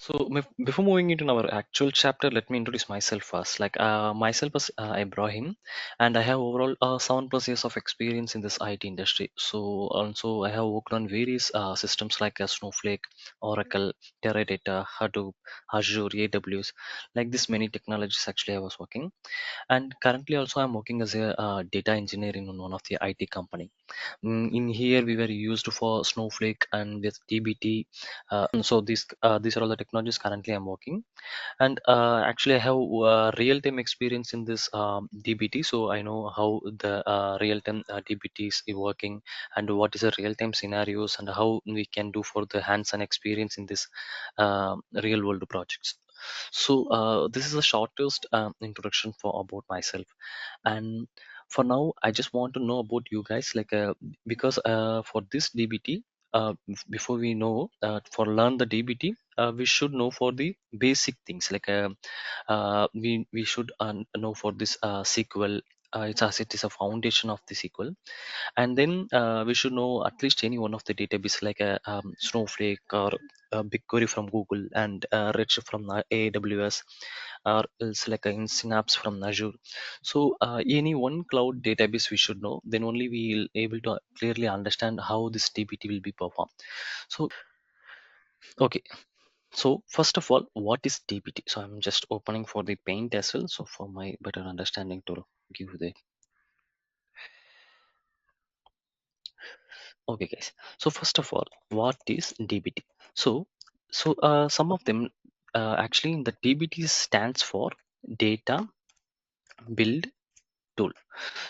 Before moving into our actual chapter, let me introduce myself first. Myself is Ibrahim, and I have overall 7+ years of experience in this IT industry. So also I have worked on various systems like Snowflake, Oracle, Teradata, Hadoop, Azure, AWS. Like this, many technologies actually I was working, and currently also I'm working as a data engineer in one of the IT company. In here we were used for Snowflake and with DBT. So these are all the technologies currently I'm working, and actually I have real-time experience in this DBT, so I know how the real-time DBT is working and what is the real-time scenarios and how we can do for the hands-on experience in this real-world projects. So this is the shortest introduction for about myself, and for now I just want to know about you guys, because for this DBT, before we know for learn the DBT, we should know for the basic things, we should know for this SQL. It's as it is a foundation of the SQL, and then we should know at least any one of the database like a Snowflake or BigQuery from Google, and Redshift from AWS, or else like in Synapse from Azure. So any one cloud database we should know, then only we will able to clearly understand how this DBT will be performed. So okay, so first of all, what is DBT? So I'm just opening for the paint as well, so for my better understanding to give the. Okay, guys. So first of all, what is DBT? So, some of them actually in the DBT stands for Data Build Tool.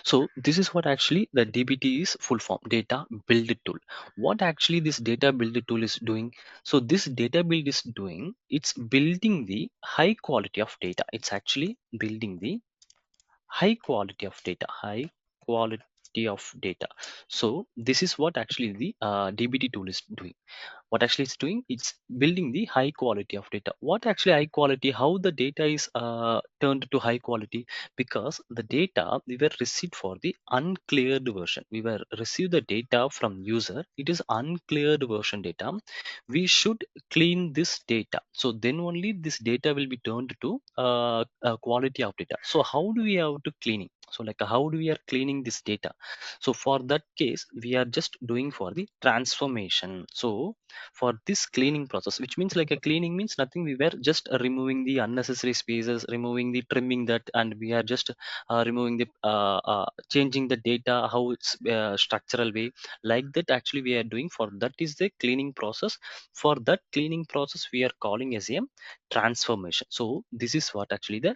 So this is what actually the DBT is full form, Data Build Tool. What actually this Data Build Tool is doing? So this data build is doing, it's building the high quality of data. It's actually building the high quality of data. So this is what actually the DBT tool is doing. What actually it's doing, it's building the high quality of data. What actually high quality, how the data is turned to high quality? Because the data we were received for the uncleared version, we were received the data from user, it is uncleared version data. We should clean this data, so then only this data will be turned to quality of data. So how do we have to cleaning? So how do we are cleaning this data? So for that case we are just doing for the transformation. So for this cleaning process, which means like a cleaning means nothing, we were just removing the unnecessary spaces, removing the trimming that, and we are just removing the changing the data how it's structural way, like that actually we are doing. For that is the cleaning process. For that cleaning process we are calling as a transformation. So this is what actually the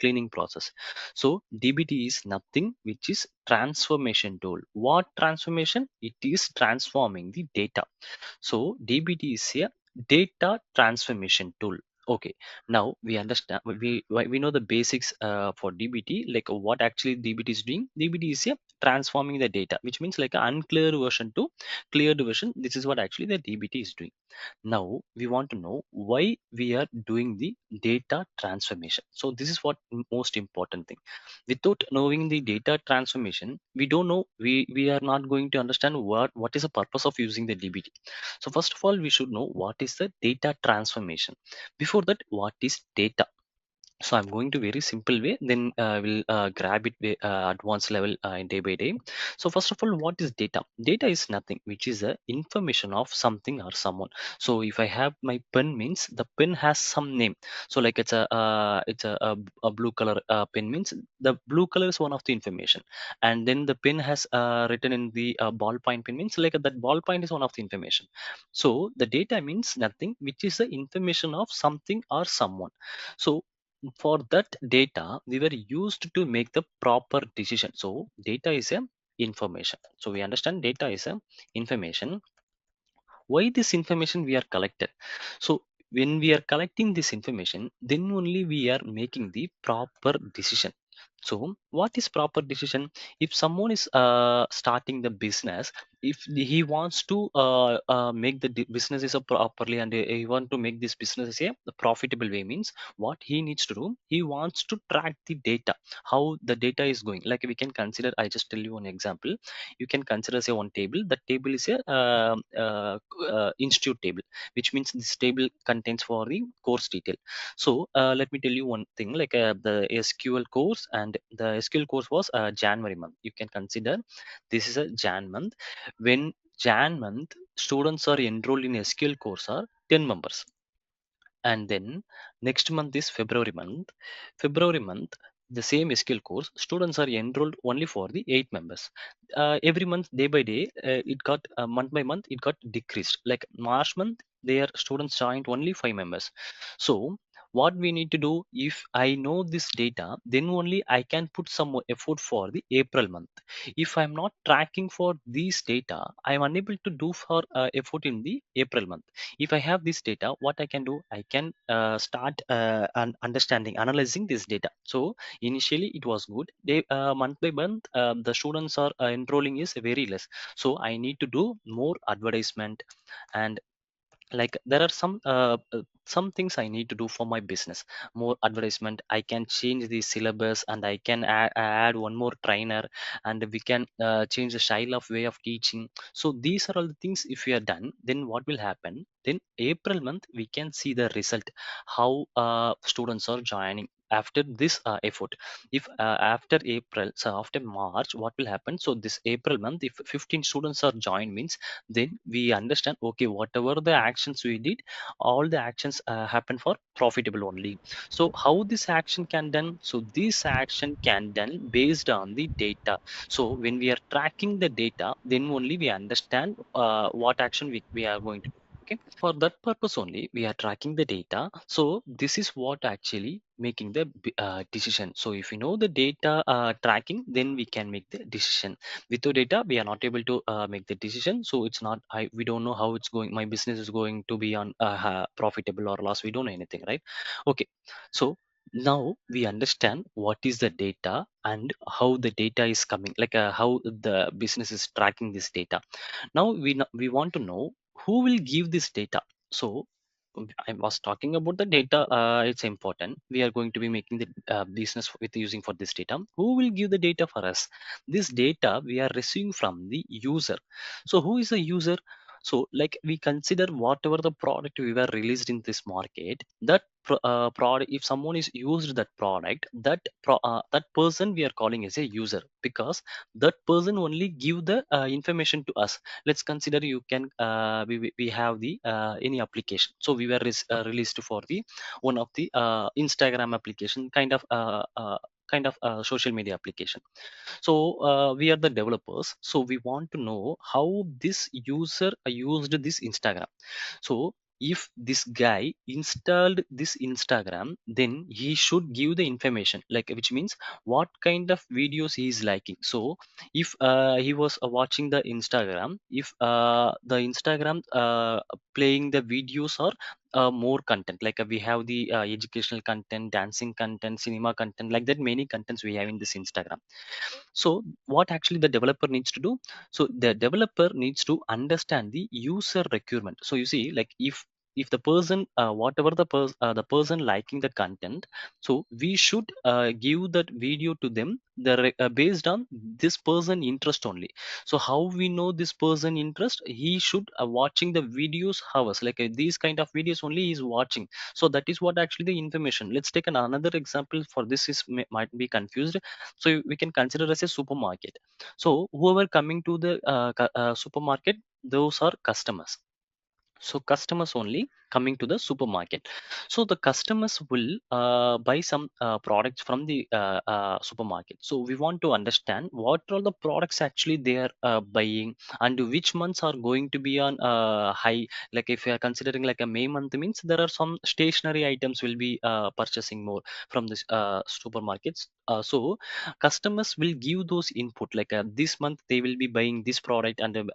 cleaning process. So DBT is nothing which is transformation tool. What transformation? It is transforming the data. So DBT is a data transformation tool. Okay, now we understand, we know the basics for DBT, like what actually DBT is doing. DBT is a transforming the data, which means like an unclear version to cleared version. This is what actually the DBT is doing. Now we want to know why we are doing the data transformation. So this is what most important thing. Without knowing the data transformation, we don't know, we are not going to understand what is the purpose of using the DBT. So first of all we should know what is the data transformation. Before that, what is data? So I'm going to very simple way, then we'll grab it advanced level day by day. So first of all, what is data? Data is nothing which is a information of something or someone. So if I have my pen, means the pen has some name. So like it's a blue color pen, means the blue color is one of the information, and then the pen has written in the ballpoint pen, means like that ballpoint is one of the information. So the data means nothing which is the information of something or someone. So for that data we were used to make the proper decision. So data is a information, so we understand data is a information. Why this information we are collected? So when we are collecting this information, then only we are making the proper decision. So What is proper decision? If someone is starting the business, if he wants to make the business is a properly, and he want to make this business is a profitable way, means what he needs to do, he wants to track the data, how the data is going. Like we can consider, I just tell you one example. You can consider say one table. That table is a institute table, which means this table contains for the course detail. So let me tell you one thing, like the SQL course, and the SQL course was January month. You can consider this is a Jan month. When Jan month, students are enrolled in SQL course are 10 members. And then next month is February month. February month, the same SQL course, students are enrolled only for the 8 members. Every month, day by day, it got month by month, it got decreased. Like March month, their students joined only 5 members. So what we need to do, if I know this data, then only I can put some more effort for the April month. If I'm not tracking for these data, I'm unable to do for effort in the April month. If I have this data, what I can do, I can start understanding, analyzing this data. So initially it was good. They month by month, the students are enrolling is very less. So I need to do more advertisement. And like there are some things I need to do for my business. More advertisement, I can change the syllabus, and I can add one more trainer, and we can change the style of way of teaching. So these are all the things. If we are done, then what will happen, then April month we can see the result, how students are joining after this effort. If after April, so after March, what will happen? So this April month, if 15 students are joined, means then we understand, okay, whatever the actions we did, all the actions happen for profitable only. So how this action can done? So this action can done based on the data. So when we are tracking the data, then only we understand what action we are going to do. Okay, for that purpose only we are tracking the data. So this is what actually making the decision. So if we know the data tracking, then we can make the decision. Without data we are not able to make the decision. So it's not, we don't know how it's going, my business is going to be on profitable or loss, we don't know anything, right? Okay, so now we understand what is the data and how the data is coming, like how the business is tracking this data. Now we want to know who will give this data. So I was talking about the data. It's important. We are going to be making the business with using for this data. Who will give the data for us? This data we are receiving from the user. So who is the user? So like we consider whatever the product we were released in this market, that product, if someone is used that product, that person we are calling as a user, because that person only give the information to us. Let's consider, you can we have the any application. So we were released for the one of the Instagram application, kind of social media application. So we are the developers, so we want to know how this user used this Instagram. So if this guy installed this Instagram, then he should give the information, like which means what kind of videos he is liking. So if he was watching the Instagram, if the Instagram playing the videos or more content, like we have the educational content, dancing content, cinema content, like that many contents we have in this Instagram. So what actually the developer needs to do? So the developer needs to understand the user requirement. So you see, like if the person whatever the person liking the content, so we should give that video to them, based on this person interest only. So how we know this person interest? He should watching the videos hours, like these kind of videos only he is watching. So that is what actually the information. Let's take another example. For this is might be confused. So we can consider as a supermarket. So whoever coming to the supermarket, those are customers. So customers only coming to the supermarket. So the customers will buy some products from the supermarket. So we want to understand what are the products actually they are buying, and which months are going to be on high. Like if you are considering like a May month, means there are some stationary items will be purchasing more from this supermarkets. So customers will give those input, like this month they will be buying this product, and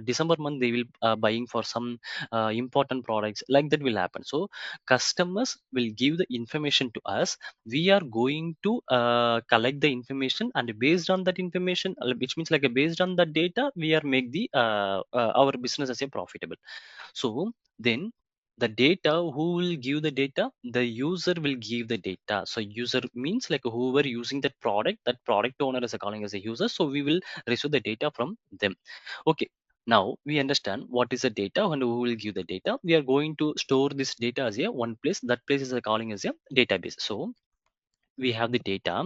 December month they will buying for some important products, like that will happen. So customers will give the information to us. We are going to collect the information, and based on that information, which means like based on the data, we are make the our business as a profitable. So then the data, who will give the data? The user will give the data. So user means like whoever using that product, that product owner is calling as a user. So we will receive the data from them. Okay. Now we understand what is the data and who will give the data. We are going to store this data as a one place. That place is a calling as a database. So we have the data.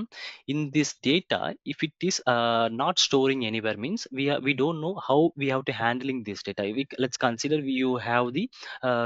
In this data, if it is not storing anywhere, means we don't know how we have to handling this data. Let's consider you have the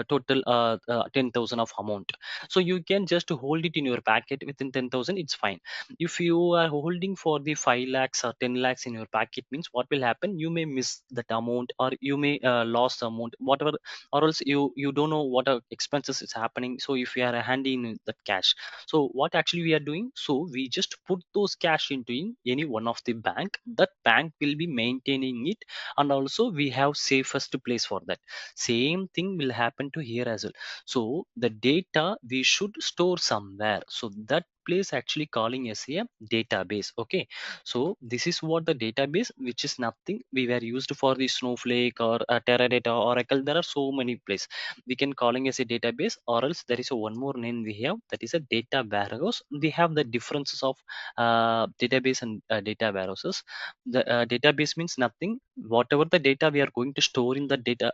total 10,000 of amount. So you can just hold it in your packet within 10,000, it's fine. If you are holding for the 5 lakhs or 10 lakhs in your packet, means what will happen? You may miss that amount, or you may lost the amount, whatever, or else you don't know what expenses is happening. So if you are handing that cash, so what actually we are doing? So we just put those cash into in any one of the bank. That bank will be maintaining it, and also we have safest place for that. Same thing will happen to here as well. So the data we should store somewhere. So that place actually calling as a database. Okay. So this is what the database, which is nothing. We were used for the snowflake or Teradata, Oracle. There are so many places we can calling as a database, or else there is a one more name we have, that is a data warehouse. We have the differences of database and data warehouses. The database means nothing. Whatever the data we are going to store in the data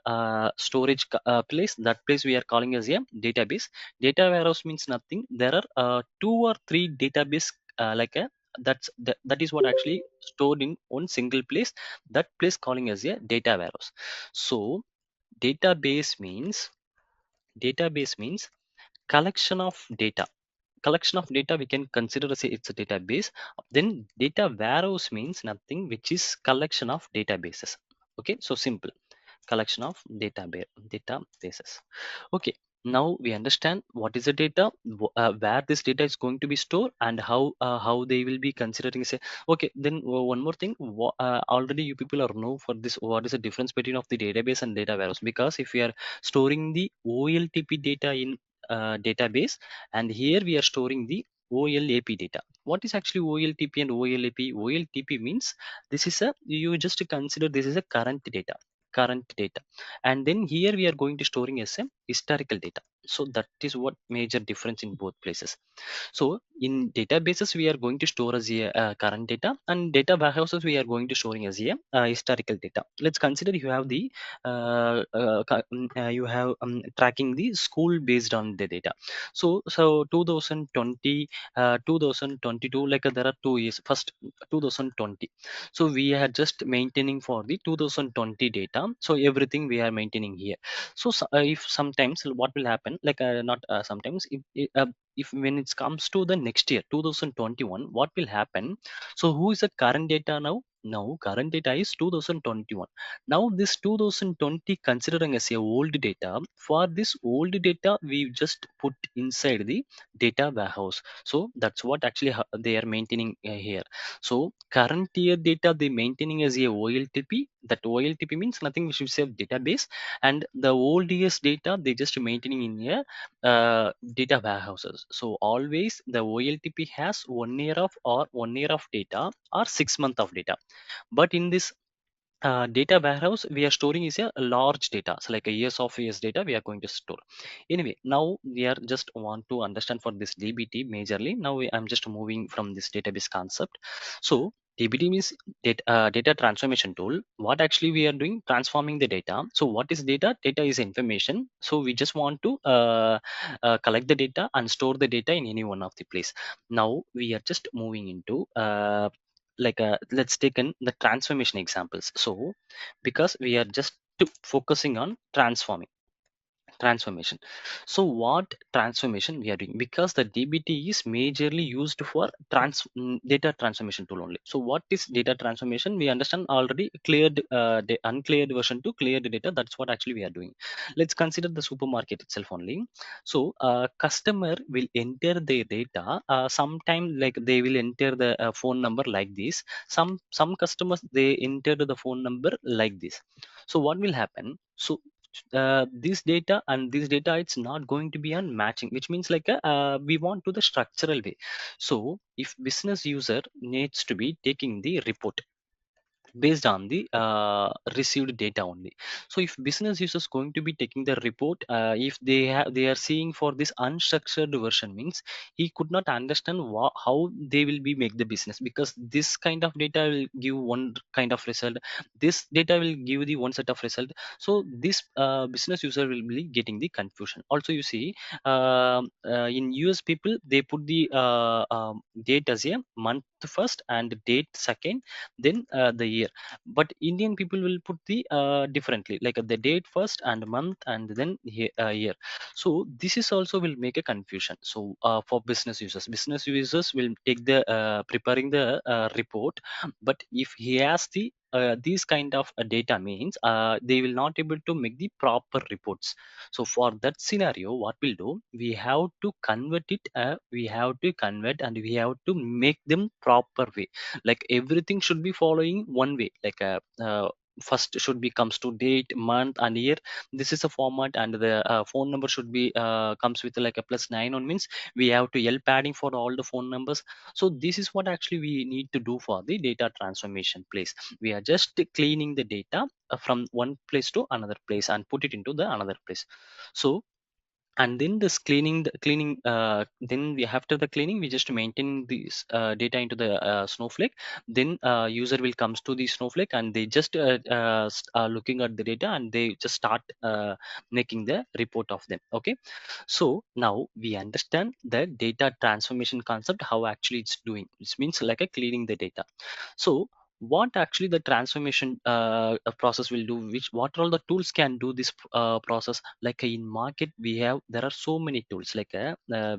storage place, that place we are calling as a database. Data warehouse means nothing. There are two or three database like a that is what actually stored in one single place. That place calling as a data warehouse. So database means database means collection of data. Collection of data we can consider as it's a database. Then data warehouse means nothing, which is collection of databases. Okay, so simple, collection of databases. Okay, now we understand what is the data, where this data is going to be stored, and how they will be considering, say. Okay, then one more thing, already you people are know for this, what is the difference between of the database and data warehouse? Because if we are storing the OLTP data in database, and here we are storing the OLAP data. What is actually OLTP and OLAP? OLTP means this is a, you just consider this is a current data, and then here we are going to storing as a historical data. So that is what major difference in both places. So in databases we are going to store as a current data, and data warehouses we are going to storing as a historical data. Let's consider you have the you have tracking the school based on the data. So 2020 2022, like there are 2 years. First 2020, so we are just maintaining for the 2020 data. So everything we are maintaining here. So, if sometimes what will happen, like not sometimes, if when it comes to the next year 2021, what will happen? So who is the current data now? Now current data is 2021. Now this 2020 considering as a old data. For this old data we just put inside the data warehouse. So that's what actually they are maintaining here. So current year data they maintaining as a OLTP. That OLTP means nothing, we should say database. And the old year's data they just maintaining in a data warehouses. So always the OLTP has 1 year of, or 1 year of data, or 6 months of data. But in this data warehouse we are storing is a large data, so like a years data we are going to store. Anyway, now we are just want to understand for this DBT majorly. Now I'm just moving from this database concept. So DBT means data transformation tool. What actually we are doing, transforming the data. So what is data? Data is information. So we just want to collect the data and store the data in any one of the place. Now we are just moving into like let's take in the transformation examples. So because we are just focusing on transformation. So what transformation we are doing? Because the DBT is majorly used for data transformation tool only. So what is data transformation? We understand already, cleared the uncleared version to cleared data. That's what actually we are doing. Let's consider the supermarket itself only. So customer will enter their data. Sometime like they will enter the phone number like this. Some customers they enter the phone number like this. So what will happen? So this data and this data, it's not going to be on matching, which means like we want to the structural way. So if business user needs to be taking the report based on the received data only. So if business users going to be taking the report, if they are seeing for this unstructured version, means he could not understand how they will be make the business, because this kind of data will give one kind of result, this data will give the one set of result. So this business user will be getting the confusion. Also you see, in US people, they put the date as a month first and date second, then the year. But Indian people will put the differently, like the date first and month and then year. So this is also will make a confusion. So for business users will take the preparing the report, but if he has the these kind of data, means they will not able to make the proper reports. So for that scenario, what we'll do, we have to convert it, we have to convert and we have to make them proper way. Like everything should be following one way, like first should be comes to date, month and year. This is a format, and the phone number should be comes with like a +9 on, means we have to help padding for all the phone numbers. So this is what actually we need to do for the data transformation place. We are just cleaning the data from one place to another place and put it into the another place. So and then this cleaning, then we after the cleaning, we just maintain this data into the snowflake. Then user will comes to the snowflake and they just are looking at the data and they just start making the report of them. Okay, so now we understand the data transformation concept, how actually it's doing. It means like a cleaning the data. So what actually the transformation process will do, which what all the tools can do this process. Like in market, we have, there are so many tools, like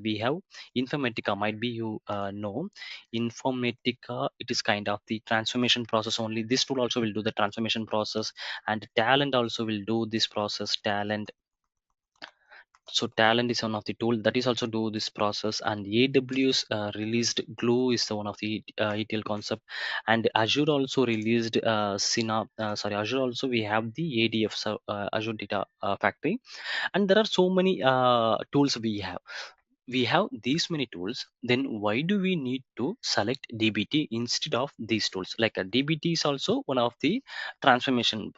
we have Informatica, might be you know Informatica. It is kind of the transformation process only. This tool also will do the transformation process. And Talent also will do this process, Talent. So Talent is one of the tool that is also do this process. And AWS released Glue is the one of the ETL concept. And Azure also released Azure also we have the ADF, so Azure Data Factory. And there are so many tools we have these many tools. Then why do we need to select DBT instead of these tools? Like a DBT is also one of the transformation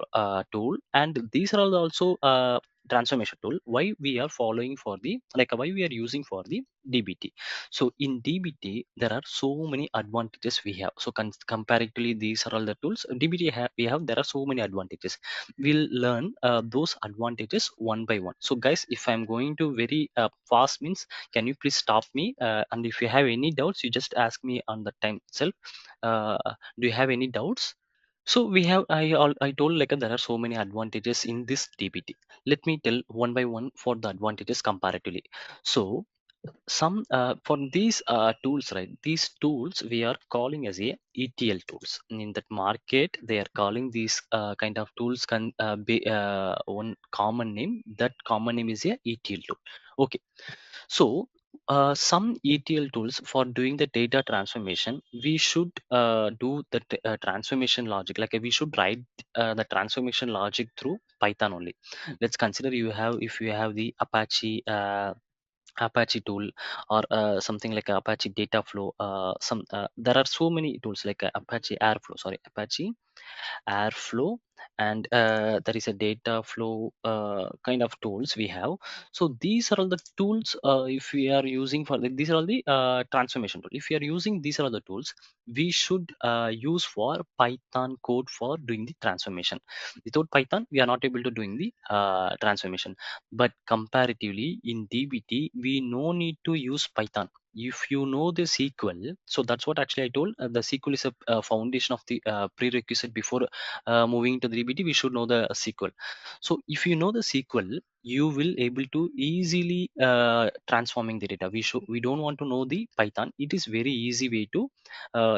tool, and these are all also transformation tool. Why we are following for the, like why we are using for the DBT? So in DBT there are so many advantages we have. So comparatively, these are all the tools DBT we have, there are so many advantages. We'll learn those advantages one by one. So guys, if I'm going to very fast, means can you please stop me, and if you have any doubts, you just ask me on the time itself. uh, do you have any doubts? So we have, I told like there are so many advantages in this DBT. Let me tell one by one for the advantages comparatively. So some for these tools, right, these tools we are calling as a ETL tools. In that market, they are calling these kind of tools can be one common name. That common name is a ETL tool. Okay, so some ETL tools for doing the data transformation, we should do the transformation logic. Like we should write the transformation logic through Python only. Let's consider you have, if you have the Apache tool, or something like Apache data flow. Some there are so many tools like Apache Airflow. Sorry, Apache Airflow, and there is a data flow kind of tools we have. So these are all the tools. If we are using for these are all the transformation tool. If we are using these are all the tools, we should use for Python code for doing the transformation. Without Python, we are not able to doing the transformation. But comparatively in DBT, we no need to use Python. If you know the SQL, so that's what actually I told. The SQL is a foundation of the prerequisite before moving to the DBT. We should know the SQL. So if you know the SQL, you will able to easily transforming the data. We don't want to know the Python. It is very easy way to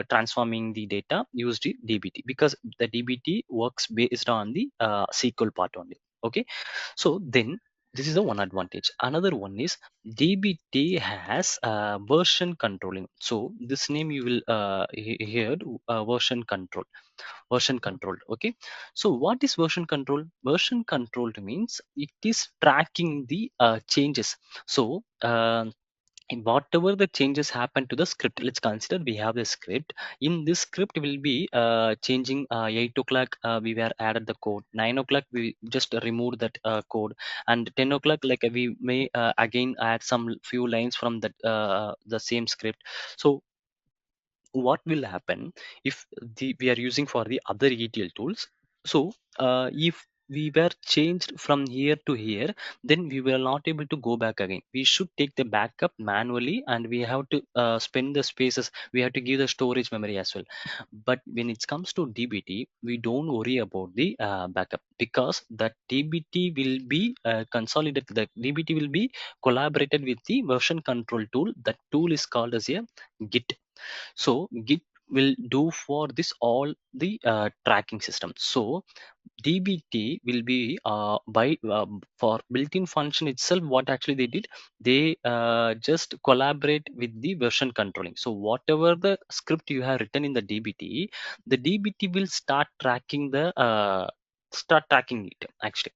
transforming the data used in DBT, because the DBT works based on the SQL part only. Okay, so then This is the one advantage. Another one is DBT has version controlling. So this name you will hear version control. Version control. Okay. So what is version control? Version control means it is tracking the changes. So and whatever the changes happen to the script, let's consider we have the script. In this script will be changing 8 o'clock we were added the code, 9 o'clock we just removed that code, and 10 o'clock like we may again add some few lines from that the same script. So what will happen if we are using for the other ETL tools? So if we were changed from here to here, then we were not able to go back again. We should take the backup manually, and we have to spend the spaces. We have to give the storage memory as well. But when it comes to DBT, we don't worry about the backup, because that DBT will be consolidated. The DBT will be collaborated with the version control tool. That tool is called as a Git. So Git will do for this all the tracking system. So DBT will be by for built-in function itself. What actually they did, they just collaborate with the version controlling. So whatever the script you have written in the DBT will start tracking it actually.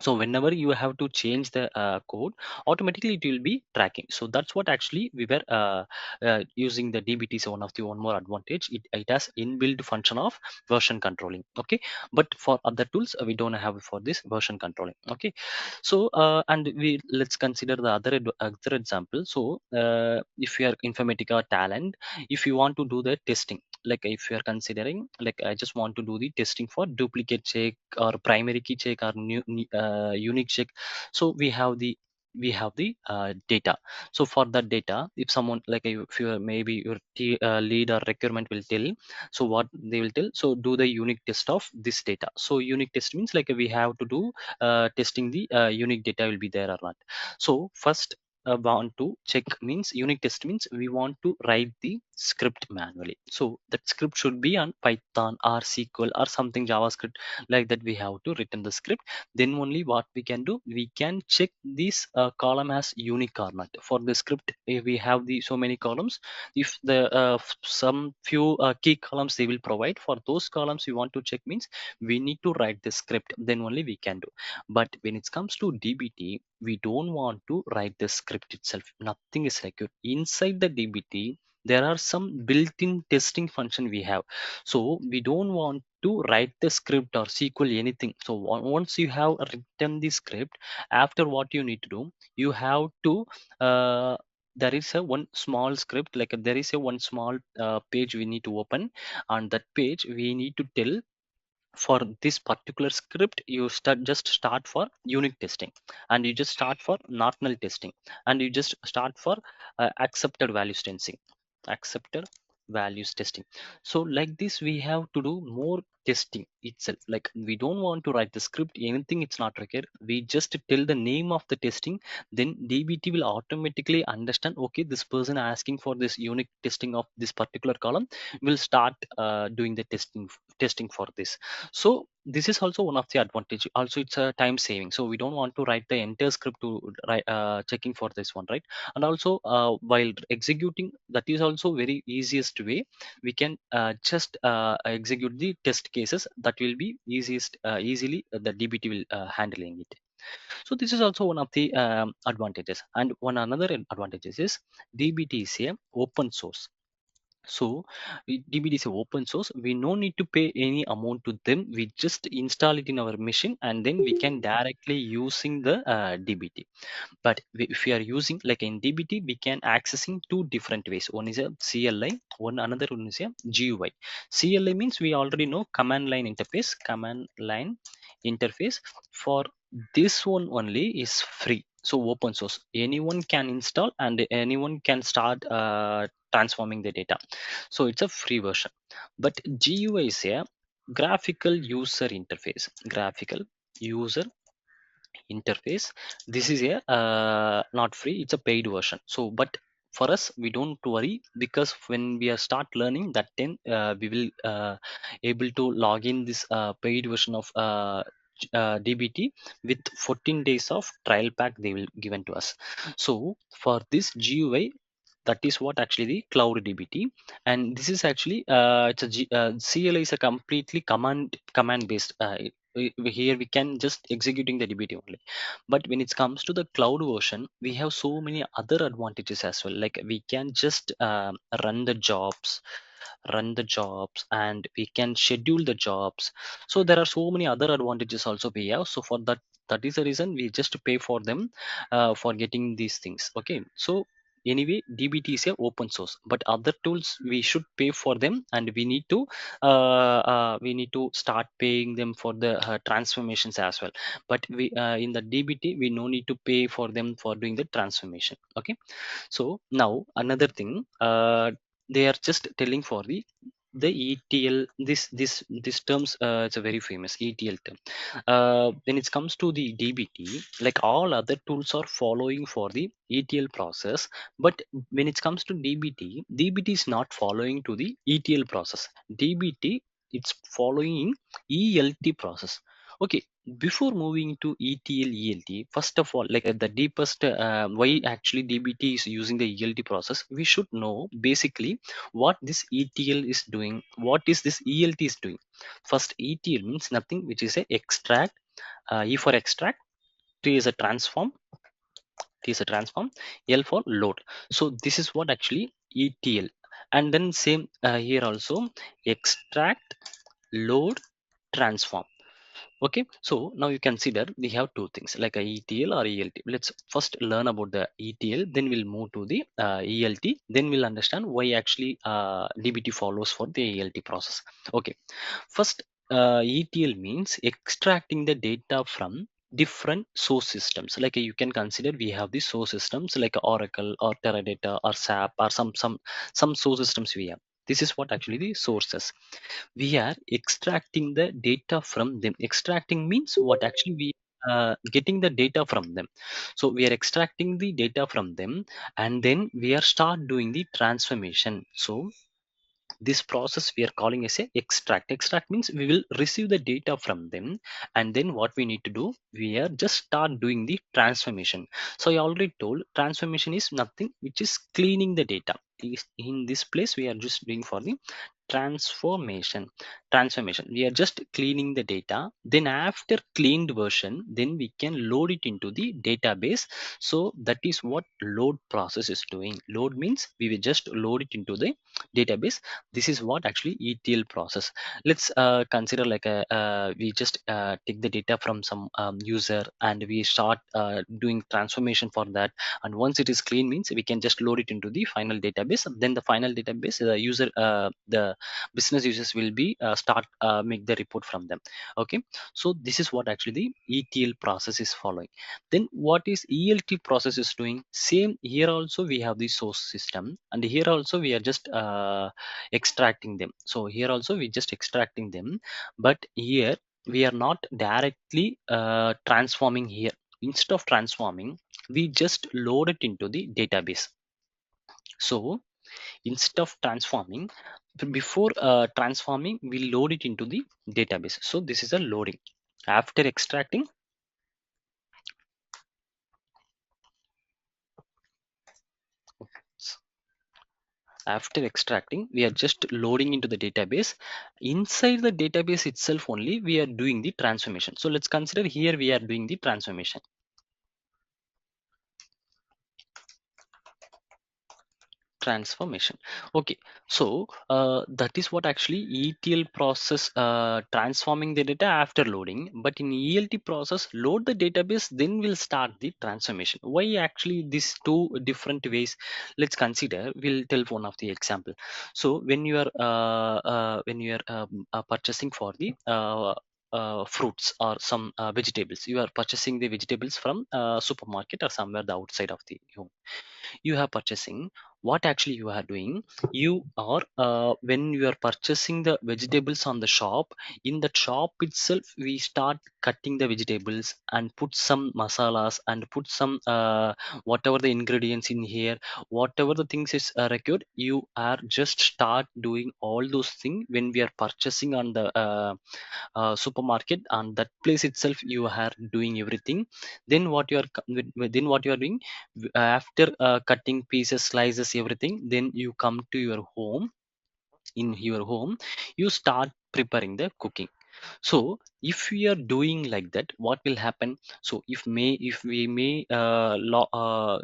So whenever you have to change the code, automatically it will be tracking. So that's what actually we were using the DBT. So one more advantage, it has inbuilt function of version controlling. Okay, but for other tools we don't have for this version controlling. Okay, so and we let's consider the other example. So if you are informatica talent, if you want to do the testing, like if you are considering, like I just want to do the testing for duplicate check or primary key check or unique check. So we have the data. So for that data, if someone like if you maybe your lead or requirement will tell, so what they will tell, so do the unique test of this data. So unique test means like we have to do testing the unique data will be there or not. So first want to check means unique test means we want to write the script manually. So that script should be on Python or SQL or something JavaScript, like that we have to written the script. Then only what we can do, we can check this column as unique or not. For the script, if we have the so many columns, if the some few key columns they will provide, for those columns we want to check means we need to write the script, then only we can do. But when it comes to DBT, we don't want to write the script itself. Nothing is like it. Inside the DBT there are some built-in testing function we have. So we don't want to write the script or SQL anything. So once you have written the script, after what you need to do, you have to there is a one small script, like there is a one small page we need to open. On that page we need to tell, for this particular script you start for unit testing, and you just start for not null testing, and you just start for accepted values testing. So like this we have to do more testing itself. Like we don't want to write the script anything, it's not required. We just tell the name of the testing, then DBT will automatically understand, okay, this person asking for this unit testing of this particular column, will start doing the testing for this. So this is also one of the advantage. Also it's a time saving, so we don't want to write the entire script to write checking for this one, right? And also while executing, that is also very easiest way. We can just execute the test cases, that will be easily the DBT will handling it. So this is also one of the advantages. And one another advantages is DBT is a open source. So DBT is a open source. We no need to pay any amount to them. We just install it in our machine, and then we can directly using the DBT. But if we are using like in DBT, we can accessing two different ways. One is a CLI, another one is a GUI. CLI means we already know command line interface. For this one only is free, so open source, anyone can install and anyone can start transforming the data. So it's a free version. But GUI is a graphical user interface. This is a not free, it's a paid version. So but for us we don't worry, because when we are start learning that, then we will able to log in this paid version of DBT with 14 days of trial pack they will given to us. So for this GUI, that is what actually the cloud DBT, and this is actually CLI is a completely command based. Here we can just executing the DBT only, but when it comes to the cloud version, we have so many other advantages as well. Like we can just run the jobs, and we can schedule the jobs. So there are so many other advantages also we have. So for that, that is the reason we just pay for them for getting these things. Okay, so anyway, DBT is a open source, but other tools we should pay for them, and we need to start paying them for the transformations as well. But we in the DBT we no need to pay for them for doing the transformation. Okay, so now another thing, they are just telling for the ETL. This terms, it's a very famous ETL term. When it comes to the DBT, like all other tools are following for the ETL process, but when it comes to DBT is not following to the ETL process. DBT, it's following ELT process. Okay, before moving to ETL ELT, first of all, like the deepest why actually DBT is using the ELT process, we should know basically what this ETL is doing. What is this ELT is doing? First, ETL means nothing, which is a extract. E for extract, T is a transform, T is a transform, L for load. So this is what actually ETL. And then same here also, extract, load, transform. Okay, so now you consider we have two things like a ETL or ELT. Let's first learn about the ETL, then we'll move to the ELT, then we'll understand why actually DBT follows for the ELT process. Okay, first, ETL means extracting the data from different source systems. Like you can consider we have the source systems like Oracle or Teradata or SAP or some source systems we have. This is what actually the sources. We are extracting the data from them. Extracting means what actually we getting the data from them. So we are extracting the data from them, and then we are start doing the transformation. So this process we are calling as a extract means we will receive the data from them, and then what we need to do, we are just start doing the transformation. So I already told transformation is nothing which is cleaning the data. In this place we are just doing for the transformation. We are just cleaning the data, then after cleaned version, then we can load it into the database. So that is what load process is doing. Load means we will just load it into the database. This is what actually ETL process. Let's consider like a we just take the data from some user, and we start doing transformation for that, and once it is clean means we can just load it into the final database. Then the final database, the business users will be start make the report from them. Okay, so this is what actually the ETL process is following. Then what is ELT process is doing? Same here also we have the source system, and here also we are just extracting them. So here also we just extracting them, but here we are not directly transforming here. Instead of transforming, we just load it into the database. So instead of transforming, before transforming, we load it into the database. So this is a loading. After extracting, we are just loading into the database. Inside the database itself only we are doing the transformation. So let's consider here we are doing the transformation. Transformation. Okay, so that is what actually ETL process, transforming the data after loading. But in ELT process, load the database, then we'll start the transformation. Why actually these two different ways? Let's consider, we'll tell one of the example. So when you are purchasing for the fruits or some vegetables, you are purchasing the vegetables from supermarket or somewhere the outside of the home, you have purchasing. what actually you are doing, you are when you are purchasing the vegetables on the shop, in that shop itself we start cutting the vegetables and put some masalas and put some whatever the ingredients in here, whatever the things is required, you are just start doing all those things when we are purchasing on the supermarket, and that place itself you are doing everything. Then what you are then what you are doing, after cutting pieces, slices, everything, then you come to your home. In your home you start preparing the cooking. So if we are doing like that, what will happen? So if we may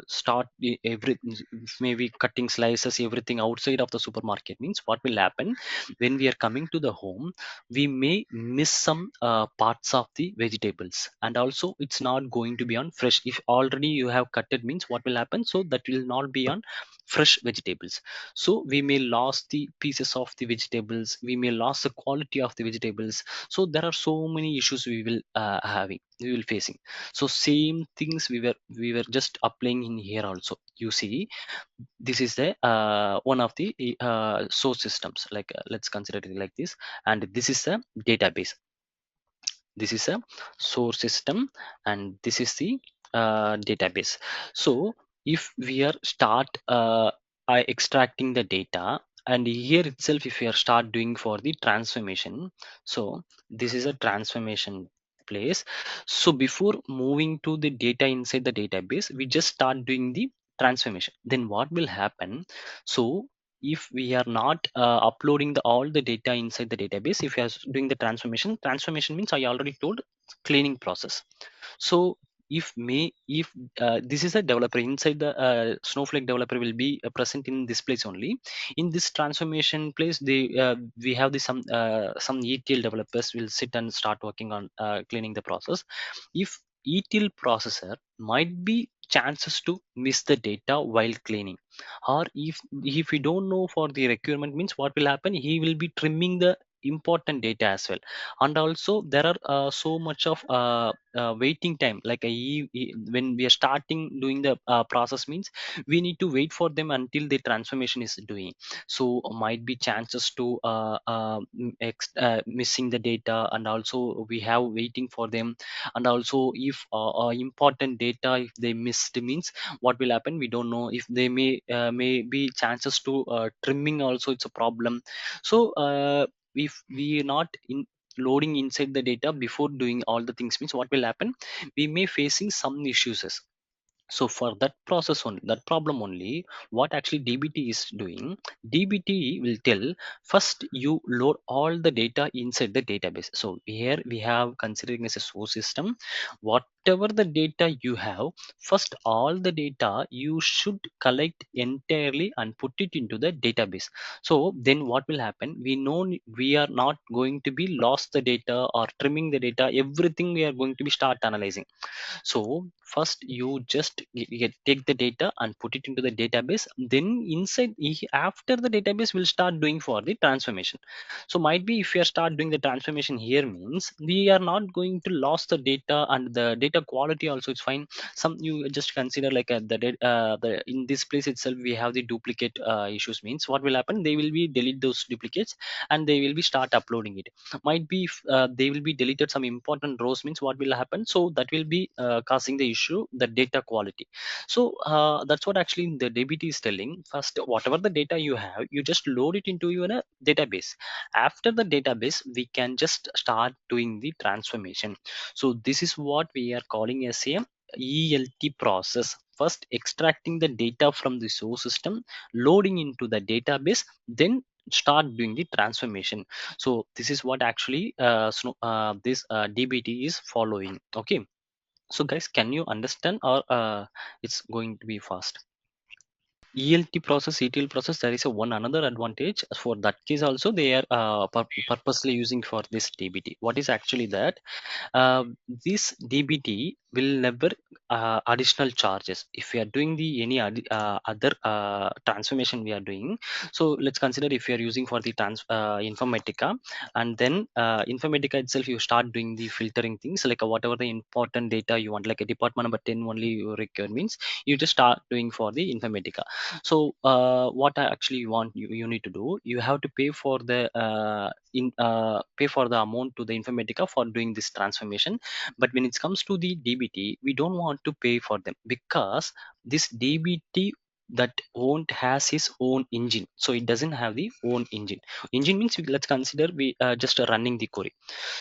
start every, if maybe cutting slices everything outside of the supermarket, means what will happen, when we are coming to the home, we may miss some parts of the vegetables, and also it's not going to be on fresh. If already you have cut it, means what will happen, so that will not be on fresh vegetables. So we may lose the pieces of the vegetables, we may lose the quality of the vegetables. So there are so many issues we will facing. So same things we were just applying in here also. You see, this is the one of the source systems, like let's consider it like this, and this is a database. This is a source system, and this is the database. So if we are start extracting the data, and here itself if we are start doing for the transformation, so this is a transformation place. So before moving to the data inside the database, we just start doing the transformation. Then what will happen? So if we are not uploading all the data inside the database, if we are doing the transformation means I already told, cleaning process. So if this is a developer inside the snowflake developer will be present in this place only. In this transformation place, they we have the some ETL developers will sit and start working on cleaning the process. If ETL processor might be chances to miss the data while cleaning, or if we don't know for the requirement, means what will happen, he will be trimming the important data as well. And also there are so much of waiting time, like when we are starting doing the process, means we need to wait for them until the transformation is doing. So might be chances to missing the data, and also we have waiting for them. And also if important data, if they missed, means what will happen, we don't know. If they may be chances to trimming also, it's a problem. So if we are not in loading inside the data before doing all the things, means what will happen, we may facing some issues. So for that process only, that problem only, what actually DBT is doing, DBT will tell, first you load all the data inside the database. So here we have considering as a source system, whatever the data you have, first all the data you should collect entirely and put it into the database. So then what will happen, we know we are not going to be lost the data or trimming the data, everything we are going to be start analyzing. So first you just take the data and put it into the database. Then after the database will start doing for the transformation. So might be if you start doing the transformation here, means we are not going to lose the data, and the data quality also is fine. Some you just consider like the in this place itself we have the duplicate issues, means what will happen, they will be delete those duplicates and they will be start uploading it. Might be if they will be deleted some important rows, means what will happen, so that will be causing the issue, the data quality. So that's what actually the DBT is telling. First, whatever the data you have, you just load it into your database. After the database, we can just start doing the transformation. So this is what we are calling as a ELT process. First extracting the data from the source system, loading into the database, then start doing the transformation. So this is what actually this DBT is following. Okay, so guys, can you understand, or it's going to be fast? ELT process, ETL process, there is a one another advantage. For that case also, they are purposely using for this DBT. What is actually that? uh, this DBT will never additional charges if we are doing the any other transformation we are doing. So let's consider if you are using for the Informatica, and then Informatica itself you start doing the filtering things, like whatever the important data you want, like a department number 10 only you require, means you just start doing for the Informatica. So what I actually want you need to do, you have to pay for the pay for the amount to the Informatica for doing this transformation. But when it comes to the DBT, we don't want to pay for them, because this DBT that won't has his own engine, so it doesn't have the own engine means, let's consider we just running the query.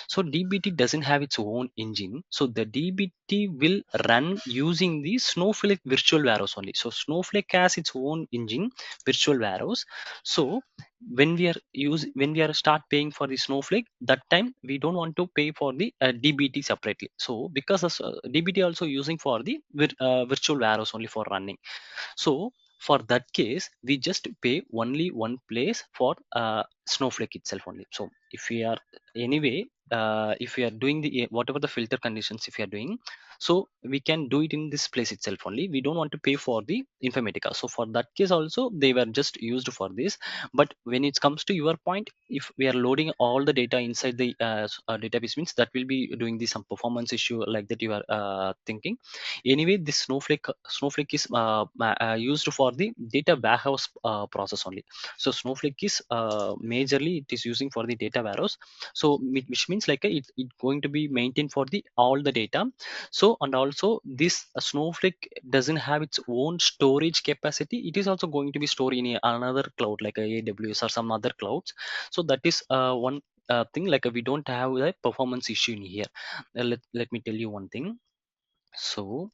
So DBT doesn't have its own engine. So the DBT will run using the Snowflake virtual warehouse only. So Snowflake has its own engine, virtual warehouse. So when we are start paying for the Snowflake, that time we don't want to pay for the DBT separately. So because of, DBT also using for the virtual warehouse only for running. So for that case, we just pay only one place for Snowflake itself only. So if we are anyway, if we are doing the whatever the filter conditions, if we are doing, so we can do it in this place itself only. We don't want to pay for the Informatica. So for that case also, they were just used for this. But when it comes to your point, if we are loading all the data inside the database, means that will be doing the some performance issue like that you are thinking. Anyway, this snowflake is used for the data warehouse process only. So Snowflake is majorly it is using for the data warehouse. So which means like it going to be maintained for the all the data. So and also this Snowflake doesn't have its own storage capacity. It is also going to be stored in another cloud like a AWS or some other clouds. So that is one thing, like we don't have a performance issue in here. Let me tell you one thing. So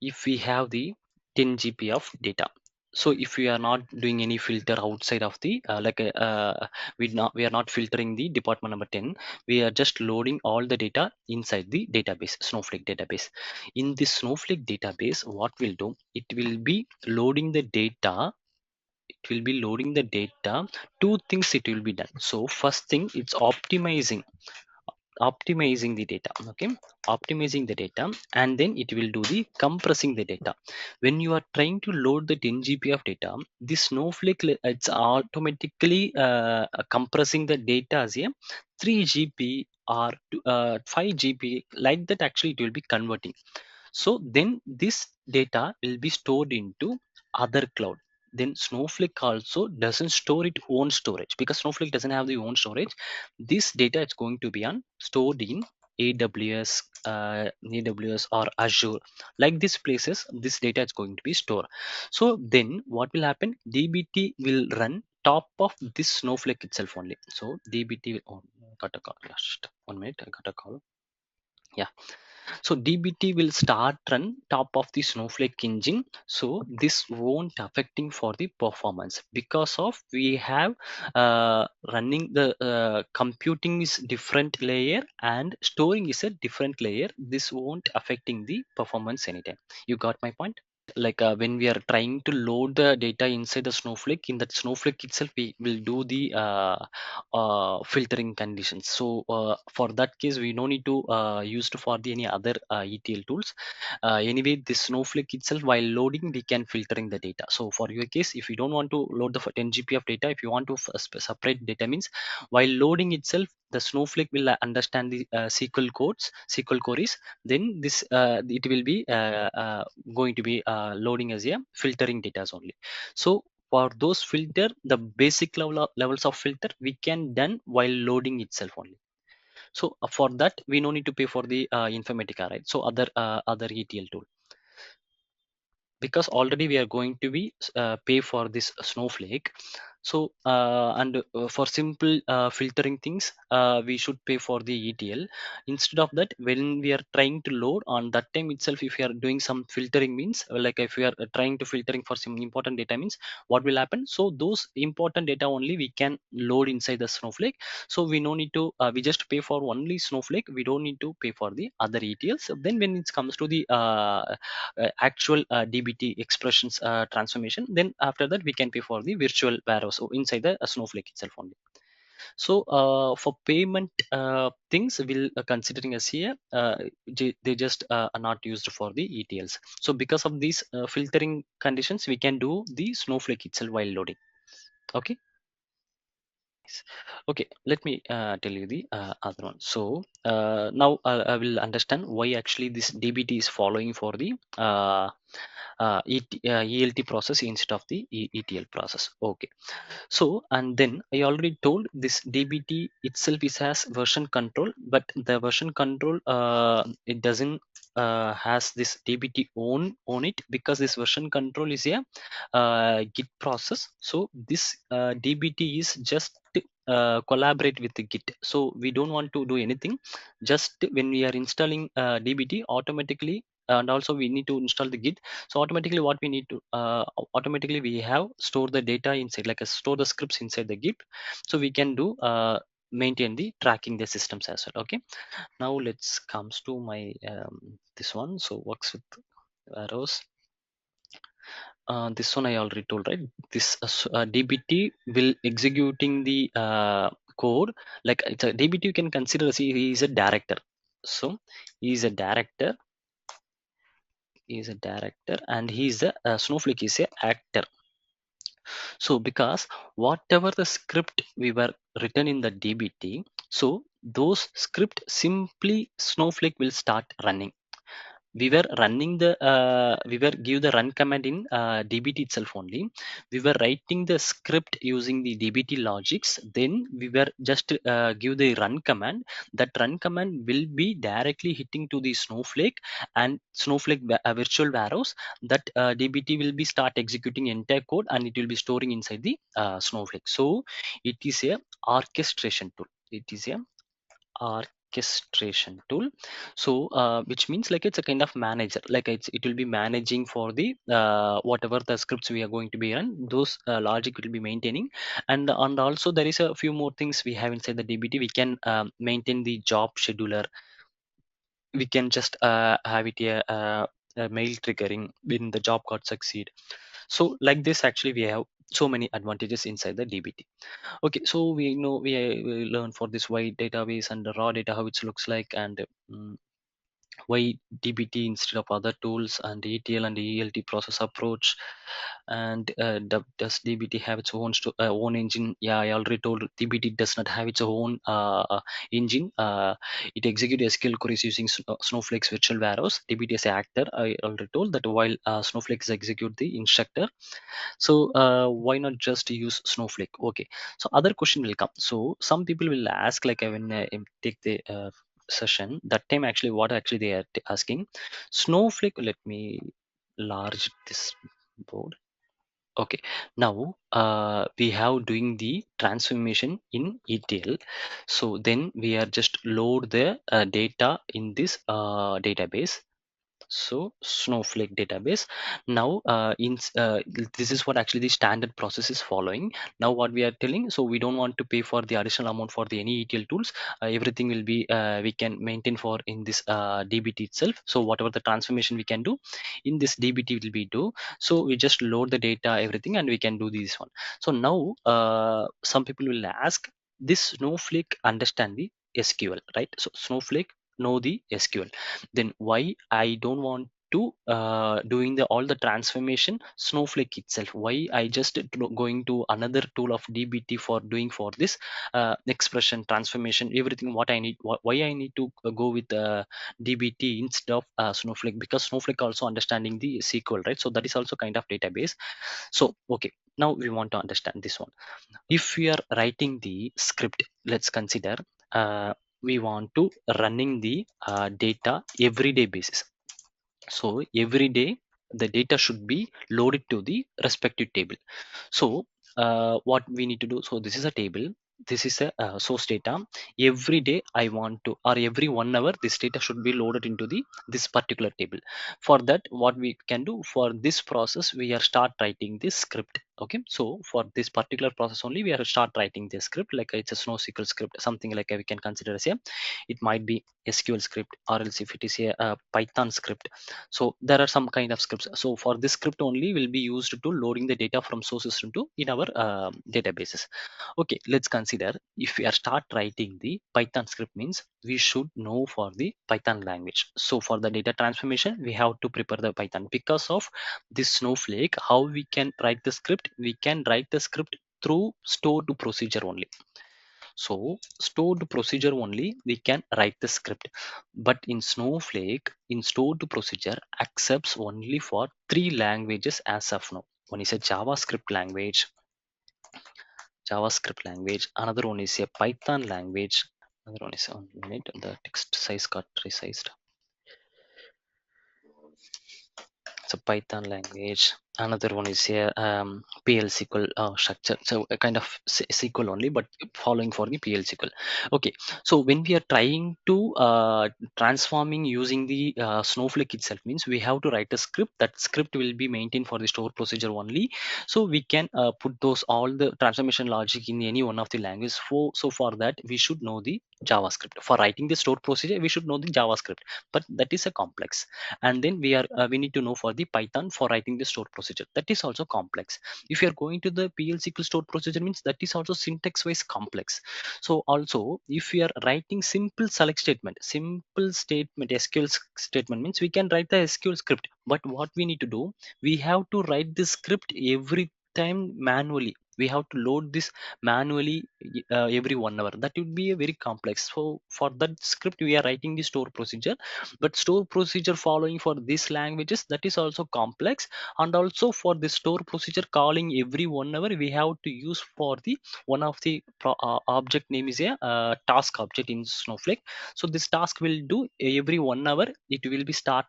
if we have the 10 GB of data, so if we are not doing any filter outside of the we are not filtering the department number 10, we are just loading all the data inside the database, Snowflake database. In this Snowflake database, what will do, it will be loading the data. It will be loading the data. Two things it will be done. So first thing, it's optimizing the data. Okay, optimizing the data, and then it will do the compressing the data. When you are trying to load the 10 GB of data, this Snowflake it's automatically compressing the data as a 3 GB or 5 GB, like that actually it will be converting. So then this data will be stored into other cloud. Then Snowflake also doesn't store its own storage, because Snowflake doesn't have the own storage. This data is going to be stored in AWS, AWS or Azure. Like these places, this data is going to be stored. So then what will happen? DBT will run top of this Snowflake itself only. So DBT will, oh, got a call. Just 1 minute, I got a call. Yeah, so DBT will start run top of the Snowflake engine. So this won't affecting for the performance, because of we have running the computing is different layer and storing is a different layer. This won't affecting the performance anytime. You got my point? Like when we are trying to load the data inside the Snowflake, in that Snowflake itself we will do the filtering conditions. So for that case, we no need to use to for the any other ETL tools. Anyway, this Snowflake itself, while loading, we can filtering the data. So for your case, if you don't want to load the 10 GB of data, if you want to separate data, means while loading itself, the Snowflake will understand the SQL queries. Then this it will be going to be loading as a filtering data only. So for those filter, the basic levels of filter we can done while loading itself only. So for that we no need to pay for the Informatica, right? So other ETL tool, because already we are going to be pay for this Snowflake. So and for simple filtering things, we should pay for the ETL. Instead of that, when we are trying to load on that time itself, if we are doing some filtering, means like if we are trying to filtering for some important data, means what will happen, so those important data only we can load inside the Snowflake. So we no need to we just pay for only Snowflake, we don't need to pay for the other ETLs. Then when it comes to the actual DBT expressions transformation, then after that we can pay for the virtual warehouse, so inside the Snowflake itself only. So for payment things, will considering as here, they just are not used for the ETLs. So because of these filtering conditions, we can do the Snowflake itself while loading. Okay. Okay, let me tell you the other one. So now I will understand why actually this DBT is following for the ELT process instead of the ETL process. Okay. So, and then I already told this DBT itself is has version control, but the version control it doesn't has this DBT on it, because this version control is a Git process. So this DBT is just collaborate with the Git. So we don't want to do anything. Just when we are installing DBT, automatically, and also we need to install the Git. So automatically what we need to automatically we have store the data inside, like store the scripts inside the Git, so we can do maintain the tracking the systems as well. Okay, now let's comes to my this one. So works with arrows. This one I already told, right? This DBT will executing the code, like it's a DBT. You can consider as he is a director. So he is a director, and he is a Snowflake is a actor. So because whatever the script we were written in the DBT, so those script simply Snowflake will start running. We were running the we were give the run command in DBT itself only. We were writing the script using the DBT logics. Then we were just give the run command. That run command will be directly hitting to the Snowflake, and Snowflake virtual warehouse. That DBT will be start executing entire code, and it will be storing inside the Snowflake. So it is a orchestration tool. It is a orchestration tool. So which means like it's a kind of manager, like it will be managing for the whatever the scripts we are going to be run, those logic will be maintaining. And also there is a few more things we have inside the DBT. We can maintain the job scheduler. We can just have it a mail triggering when the job got succeed. So like this actually we have so many advantages inside the DBT. Okay, so we know we learn for this wide database and the raw data how it looks like, and why DBT instead of other tools, and ETL and ELT process approach. And does DBT have its own own engine? Yeah, I already told DBT does not have its own engine. It executes SQL queries using Snowflake's virtual warehouse. DBT is an actor. I already told that while Snowflake execute the instructor. So why not just use Snowflake? Okay, so other question will come. So some people will ask, like when I take the session, that time actually what actually they are asking, Snowflake. Let me large this board. Okay, now we have doing the transformation in ETL. So then we are just load the data in this database. So Snowflake database. Now this is what actually the standard process is following. Now what we are telling, so we don't want to pay for the additional amount for the any ETL tools. Everything will be we can maintain for in this DBT itself. So whatever the transformation we can do in this DBT will be do. So we just load the data, everything, and we can do this one. So now some people will ask, this Snowflake understand the SQL, right? So Snowflake know the SQL, then why I don't want to doing the all the transformation Snowflake itself? Why I just going to another tool of DBT for doing for this expression transformation, everything what I need? Why I need to go with DBT instead of Snowflake? Because Snowflake also understanding the SQL, right? So that is also kind of database. So okay, now we want to understand this one. If we are writing the script, let's consider we want to running the data everyday basis. So every day the data should be loaded to the respective table. So what we need to do, so this is a table, this is a source data. Every day I want to, or every 1 hour, this data should be loaded into the this particular table. For that, what we can do, for this process we are start writing this script. Okay, so for this particular process only we are start writing this script, like it's a SQL script, something like we can consider as a, it might be SQL script, or else if it is a Python script. So there are some kind of scripts. So for this script only will be used to loading the data from source system to in our databases. Okay, let's consider if we are start writing the Python script, means we should know for the Python language. So for the data transformation we have to prepare the Python. Because of this Snowflake, how we can write the script? We can write the script through store to procedure only. So stored procedure only we can write the script. But in Snowflake, in stored procedure accepts only for three languages as of now. One is a JavaScript language. Another one is a Python language. Another one is, 1 minute, the text size got resized. It's a Python language. Another one is a PL SQL structure. So a kind of SQL only, but following for the PL SQL. Okay. So when we are trying to transforming using the Snowflake itself, means we have to write a script. That script will be maintained for the store procedure only. So we can put those all the transformation logic in any one of the languages. For that we should know the JavaScript. For writing the store procedure, we should know the JavaScript. But that is a complex. And then we need to know for the Python for writing the stored procedure, that is also complex. If you are going to the PL/SQL stored procedure, means that is also syntax wise complex. So also if we are writing simple statement SQL statement, means we can write the SQL script. But what we need to do, we have to write the script every time manually. We have to load this manually every 1 hour. That would be a very complex. So for that script we are writing the store procedure. But store procedure following for these languages, that is also complex. And also for the store procedure calling every 1 hour, we have to use for the one of the object name is a task object in Snowflake. So this task will do every 1 hour. It will be start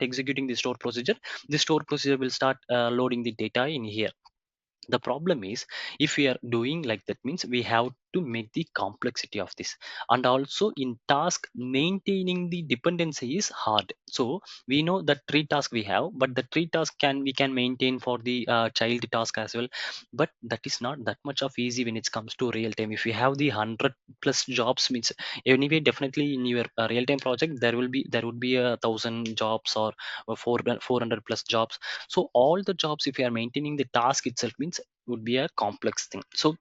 executing the store procedure. The store procedure will start loading the data in here. The problem is, if we are doing like that, means we have to make the complexity of this. And also in task, maintaining the dependency is hard. So we know that three task we have, but the three task we can maintain for the child task as well. But that is not that much of easy when it comes to real time. If you have the 100 plus jobs, means anyway definitely in your real time project there would be 1,000 jobs or 400 plus jobs. So all the jobs, if you are maintaining the task itself, means would be a complex thing. So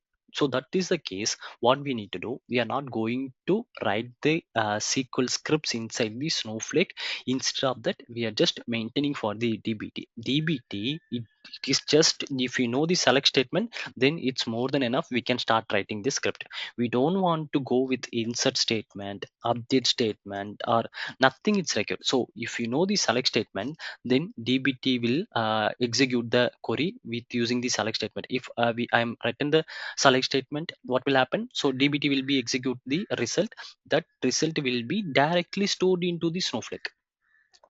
that is the case. What we need to do, we are not going to write the SQL scripts inside the Snowflake. Instead of that, we are just maintaining for the DBT. It is just, if you know the select statement, then it's more than enough. We can start writing the script. We don't want to go with insert statement, update statement, or nothing. It's required. So if you know the select statement, then DBT will execute the query with using the select statement. If I'm written the select statement, what will happen? So DBT will be execute the result. That result will be directly stored into the Snowflake.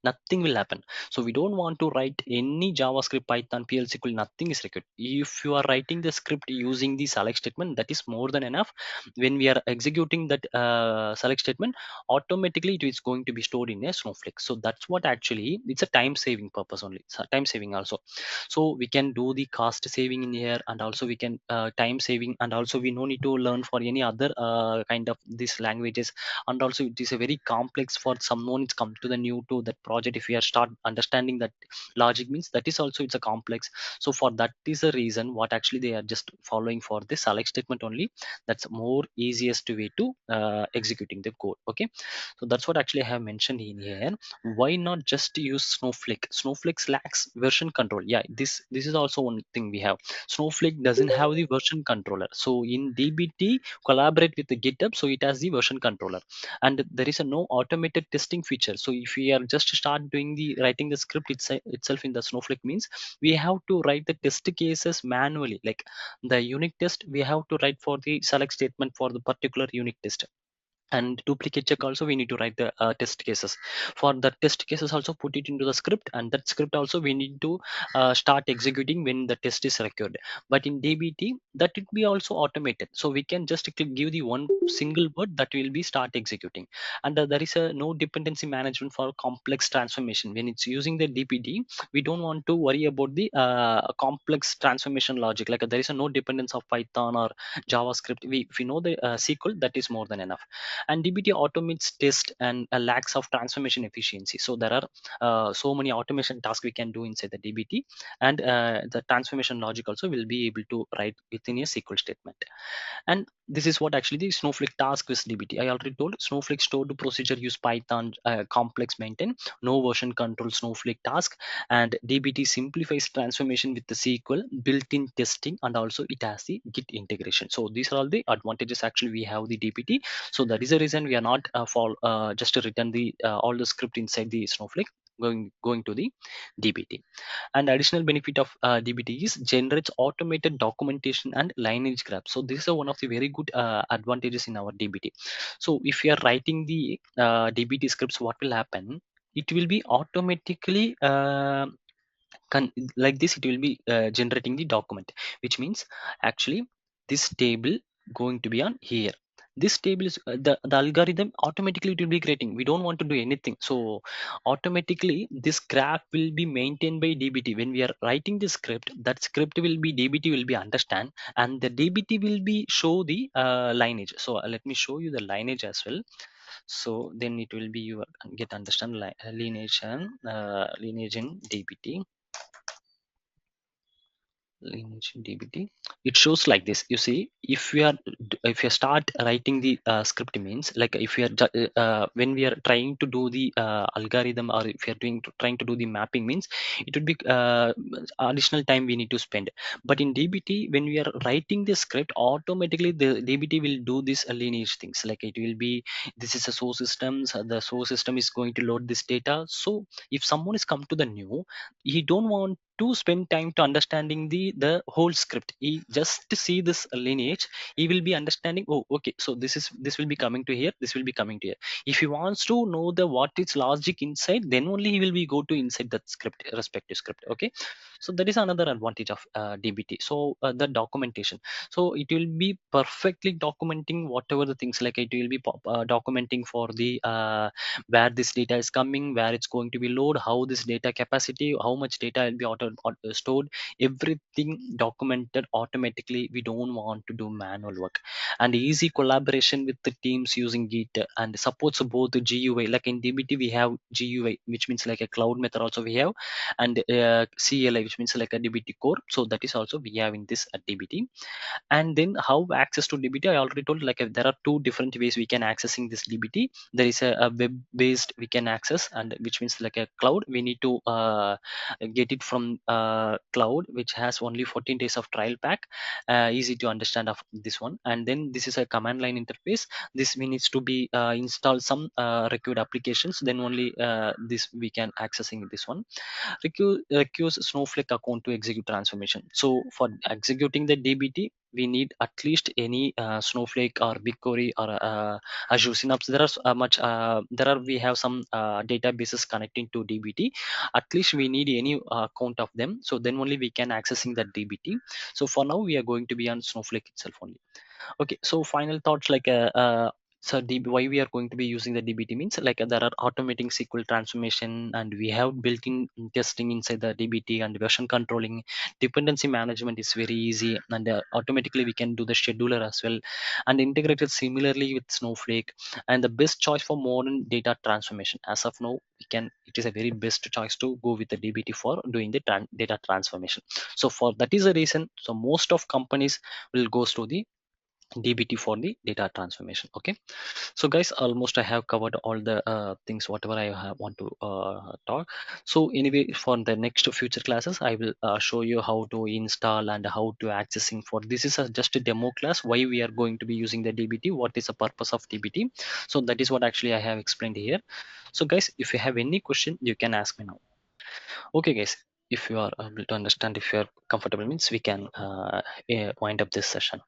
Nothing will happen. So we don't want to write any JavaScript, Python, PL SQL. Nothing is required. If you are writing the script using the select statement, that is more than enough. When we are executing that select statement, automatically it is going to be stored in a Snowflake. So that's what actually, it's a time saving purpose only. So time saving also. So we can do the cost saving in here, and also we can time saving, and also we no need to learn for any other kind of these languages. And also it is a very complex for someone it's come to the new to that project. If we are start understanding that logic, means that is also it's a complex. So for that is the reason what actually they are just following for this select statement only. That's more easiest way to executing the code. Okay, so that's what actually I have mentioned in here. Why not just use Snowflake lacks version control. Yeah, this is also one thing we have. Snowflake doesn't have the version controller. So in DBT collaborate with the GitHub, so it has the version controller. And there is a no automated testing feature. So if we are just start doing the writing the script itself in the Snowflake, means we have to write the test cases manually. Like the unit test, we have to write for the select statement for the particular unit test. And duplicate check also, we need to write the test cases. For the test cases also, put it into the script, and that script also we need to start executing when the test is required. But in DBT, that will be also automated. So we can just give the one single word that will be start executing. And there is a no dependency management for complex transformation. When it's using the DBT, we don't want to worry about the complex transformation logic. Like there is a no dependence of Python or JavaScript. If we know the SQL, that is more than enough. And DBT automates test and lacks of transformation efficiency. So there are so many automation tasks we can do inside the DBT, and the transformation logic also will be able to write within a SQL statement. And this is what actually the Snowflake task with DBT. I already told Snowflake stored procedure use Python, complex maintain, no version control Snowflake task, and DBT simplifies transformation with the SQL, built-in testing, and also it has the Git integration. So these are all the advantages actually we have the DBT. So that is the reason we are not for just to return the all the script inside the Snowflake, going to the DBT. And additional benefit of DBT is generates automated documentation and lineage graph. So this is one of the very good advantages in our DBT. So if you are writing the DBT scripts, what will happen? It will be automatically like this. It will be generating the document, which means actually this table going to be on here. This table is the algorithm automatically it will be creating. We don't want to do anything, so automatically this graph will be maintained by DBT. When we are writing the script, that script will be DBT will be understand, and the DBT will be show the lineage. So let me show you the lineage as well. So then it will be you get understand lineage and lineage in DBT. Lineage in DBT. It shows like this. You see, if you start writing the script means like if we are when we are trying to do the algorithm, or if you are trying to do the mapping means it would be additional time we need to spend. But in DBT, when we are writing the script, automatically the DBT will do this lineage things. Like it will be this is a source system. So the source system is going to load this data. So if someone is come to the new, he don't want to spend time to understanding the whole script. He just to see this lineage, he will be understanding, oh okay, so this will be coming to here, this will be coming to here. If he wants to know the what is logic inside, then only he will be go to inside that script, respective script. Okay, so that is another advantage of DBT. So the documentation, so it will be perfectly documenting whatever the things, like it will be documenting for the where this data is coming, where it's going to be load, how this data capacity, how much data will be stored, everything documented automatically. We don't want to do manual work. And easy collaboration with the teams using Git, and supports both the GUI. Like in DBT we have GUI, which means like a cloud method also we have, and CLI, which means like a DBT core. So that is also we have in this DBT. And then how access to DBT, I already told, like there are two different ways we can accessing this DBT. There is a web based we can access, and which means like a cloud, we need to get it from cloud, which has only 14 days of trial pack, easy to understand of this one. And then this is a command line interface. This we needs to be install some required applications, then only this we can accessing this one. Requires Snowflake account to execute transformation. So for executing the DBT, we need at least any Snowflake or BigQuery or Azure Synapse. There are there are we have some databases connecting to DBT. At least we need any account of them. So then only we can accessing that DBT. So for now we are going to be on Snowflake itself only. Okay, so final thoughts, like so why we are going to be using the DBT means like there are automating SQL transformation, and we have built-in testing inside the DBT, and version controlling, dependency management is very easy, and automatically we can do the scheduler as well, and integrated similarly with Snowflake. And the best choice for modern data transformation as of now, we can, it is a very best choice to go with the DBT for doing the data transformation. So for that is the reason, so most of companies will goes to the DBT for the data transformation. Okay, so guys, almost I have covered all the things whatever I have want to talk. So anyway, for the next future classes I will show you how to install and how to accessing. For this is just a demo class, why we are going to be using the DBT, what is the purpose of DBT. So that is what actually I have explained here. So guys, if you have any question, you can ask me now. Okay guys, if you are able to understand, if you are comfortable means we can wind up this session.